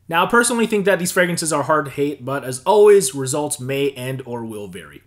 Now, I personally think that these fragrances are hard to hate, but as always, results may and or will vary.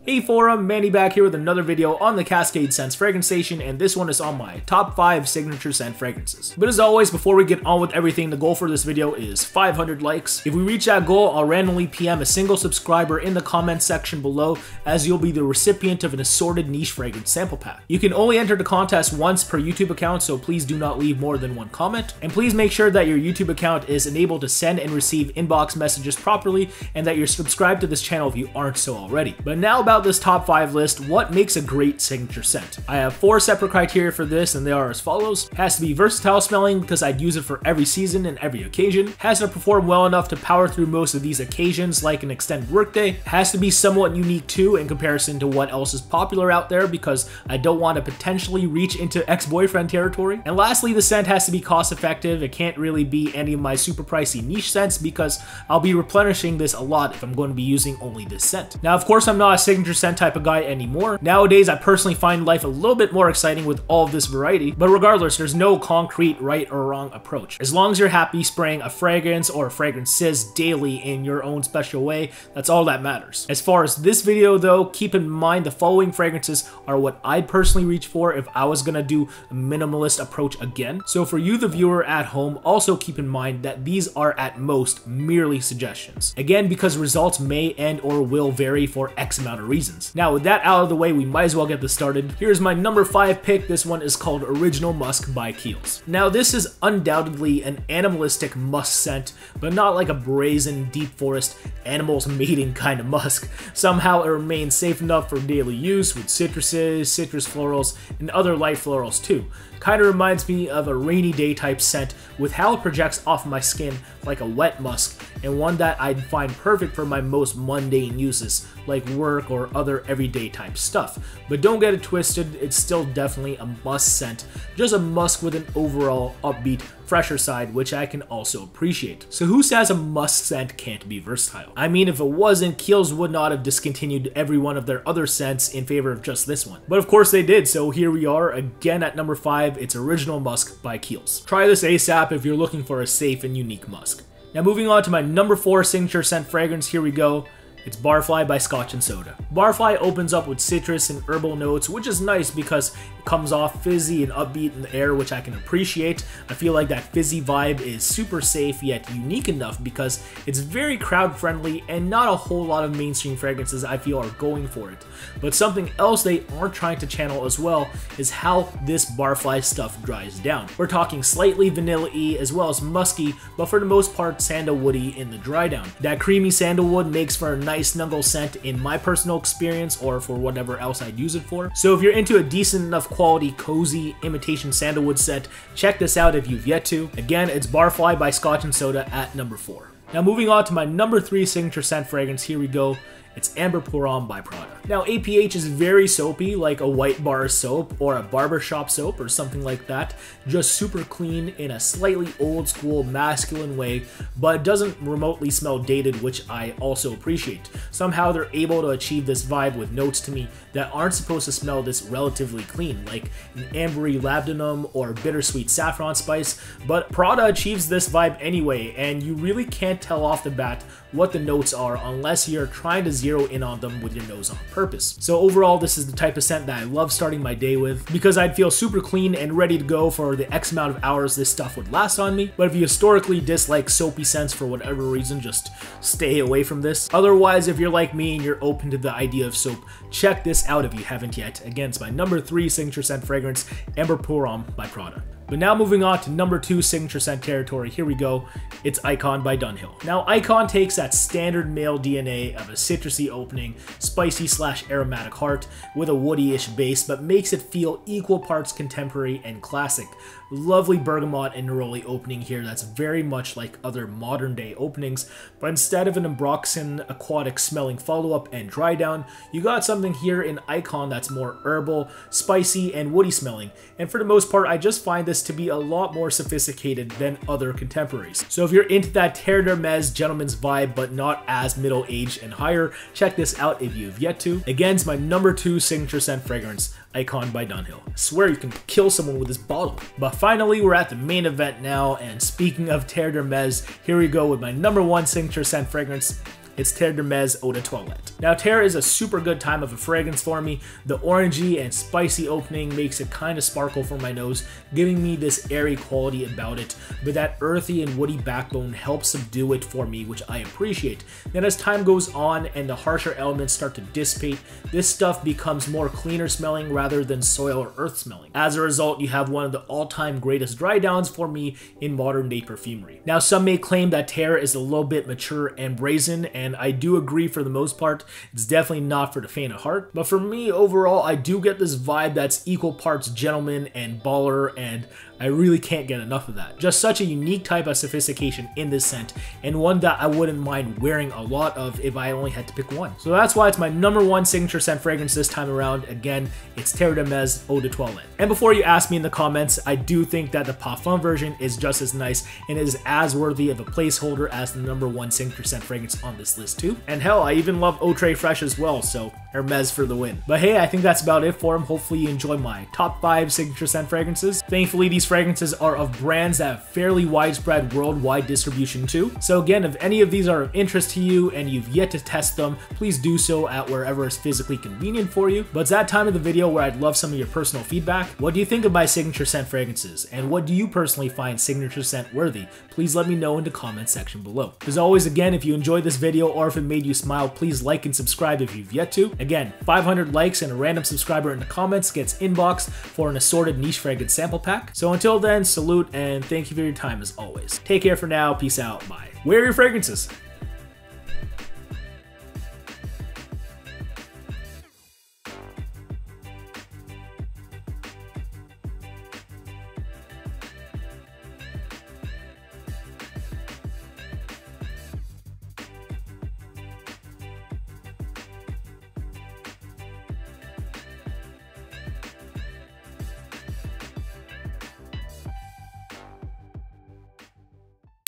Hey forum, Manny back here with another video on the CascadeScents fragrance station, and this one is on my top 5 signature scent fragrances. But as always, before we get on with everything, the goal for this video is 500 likes. If we reach that goal, I'll randomly PM a single subscriber in the comment section below, as you'll be the recipient of an assorted niche fragrance sample pack. You can only enter the contest once per YouTube account, so please do not leave more than one comment. And please make sure that your YouTube account is enabled to send and receive inbox messages properly, and that you're subscribed to this channel if you aren't so already. But now about this top 5 list, what makes a great signature scent? I have 4 separate criteria for this, and they are as follows. It has to be versatile smelling because I'd use it for every season and every occasion. Has to perform well enough to power through most of these occasions like an extended workday. Has to be somewhat unique too in comparison to what else is popular out there, because I don't want to potentially reach into ex-boyfriend territory. And lastly, the scent has to be cost effective. It can't really be any of my super pricey niche scents because I'll be replenishing this a lot if I'm going to be using only this scent. Now, of course, I'm not a signature scent type of guy anymore. Nowadays, I personally find life a little bit more exciting with all of this variety, but regardless, there's no concrete right or wrong approach. As long as you're happy spraying a fragrance or fragrances daily in your own special way, that's all that matters. As far as this video though, keep in mind the following fragrances are what I'd personally reach for if I was gonna do a minimalist approach again. So for you, the viewer at home, also keep in mind that these are at most merely suggestions. Again, because results may and or will vary for X amount of reasons. Now, with that out of the way, we might as well get this started. Here's my number 5 pick. This one is called Original Musk by Kiehls. Now, this is undoubtedly an animalistic musk scent, but not like a brazen, deep forest, animals mating kind of musk. Somehow it remains safe enough for daily use with citruses, citrus florals, and other light florals too. Kind of reminds me of a rainy day type scent with how it projects off my skin like a wet musk, and one that I'd find perfect for my most mundane uses like work or other everyday type stuff. But don't get it twisted, it's still definitely a musk scent, just a musk with an overall upbeat, fresher side, which I can also appreciate. So who says a musk scent can't be versatile? I mean, if it wasn't, Kiehls would not have discontinued every one of their other scents in favor of just this one. But of course they did, so here we are again at number 5, it's Original Musk by Kiehls. Try this ASAP if you're looking for a safe and unique musk. Now moving on to my number 4 signature scent fragrance, here we go. It's Barfly by Scotch and Soda. Barfly opens up with citrus and herbal notes, which is nice because it comes off fizzy and upbeat in the air, which I can appreciate. I feel like that fizzy vibe is super safe yet unique enough because it's very crowd friendly and not a whole lot of mainstream fragrances I feel are going for it. But something else they aren't trying to channel as well is how this Barfly stuff dries down. We're talking slightly vanilla-y as well as musky, but for the most part sandalwoody in the dry down. That creamy sandalwood makes for a nice snuggle scent in my personal experience, or for whatever else I'd use it for. So if you're into a decent enough quality, cozy imitation sandalwood scent, check this out if you've yet to. Again, it's Barfly by Scotch and Soda at number 4. Now moving on to my number 3 signature scent fragrance, here we go. It's Amber Pour Homme by Prada. Now, APH is very soapy, like a white bar soap or a barbershop soap or something like that. Just super clean in a slightly old school masculine way, but doesn't remotely smell dated, which I also appreciate. Somehow they're able to achieve this vibe with notes to me that aren't supposed to smell this relatively clean, like an ambery labdanum or bittersweet saffron spice, but Prada achieves this vibe anyway, and you really can't tell off the bat what the notes are unless you're trying to zero in on them with your nose on purpose. So overall, this is the type of scent that I love starting my day with because I'd feel super clean and ready to go for the X amount of hours this stuff would last on me. But if you historically dislike soapy scents for whatever reason, just stay away from this. Otherwise, if you're like me and you're open to the idea of soap, check this out if you haven't yet. Again, it's my number 3 signature scent fragrance, Amber Pour Homme by Prada. But now moving on to number 2 signature scent territory, here we go, it's Icon by Dunhill. Now Icon takes that standard male DNA of a citrusy opening, spicy / aromatic heart with a woody-ish base, but makes it feel equal parts contemporary and classic. Lovely bergamot and neroli opening here that's very much like other modern day openings, but instead of an ambroxan aquatic smelling follow-up and dry down, you got something here in Icon that's more herbal, spicy, and woody smelling, and for the most part I just find this this to be a lot more sophisticated than other contemporaries. So if you're into that Terre d'Hermes gentleman's vibe but not as middle-aged and higher, check this out if you've yet to. Again, it's my number 2 signature scent fragrance, Icon by Dunhill. I swear you can kill someone with this bottle. But finally, we're at the main event now, and speaking of Terre d'Hermes, here we go with my number 1 signature scent fragrance. It's Terre d'Hermes Eau de Toilette. Now, Terre is a super good time of a fragrance for me. The orangey and spicy opening makes it kind of sparkle for my nose, giving me this airy quality about it, but that earthy and woody backbone helps subdue it for me, which I appreciate. Then as time goes on and the harsher elements start to dissipate, this stuff becomes more cleaner smelling rather than soil or earth smelling. As a result, you have one of the all-time greatest dry downs for me in modern day perfumery. Now, some may claim that Terre is a little bit mature and brazen, and I do agree for the most part. It's definitely not for the faint of heart. But for me, overall, I do get this vibe that's equal parts gentleman and baller, and I really can't get enough of that. Just such a unique type of sophistication in this scent, and one that I wouldn't mind wearing a lot of if I only had to pick one. So that's why it's my number 1 signature scent fragrance this time around. Again, it's Terre d'Hermes Eau de Toilette. And before you ask me in the comments, I do think that the Parfum version is just as nice and is as worthy of a placeholder as the number 1 signature scent fragrance on this list too. And hell, I even love Eau Très Fresh as well, so Hermes for the win. But hey, I think that's about it for them. Hopefully you enjoy my top 5 signature scent fragrances. Thankfully, these fragrances are of brands that have fairly widespread worldwide distribution too. So again, if any of these are of interest to you and you've yet to test them, please do so at wherever is physically convenient for you. But it's that time of the video where I'd love some of your personal feedback. What do you think of my signature scent fragrances? And what do you personally find signature scent worthy? Please let me know in the comment section below. As always, again, if you enjoyed this video or if it made you smile, please like and subscribe if you've yet to. Again, 500 likes and a random subscriber in the comments gets inboxed for an assorted niche fragrance sample pack. So until then, salute and thank you for your time as always. Take care for now, peace out, bye. Wear your fragrances.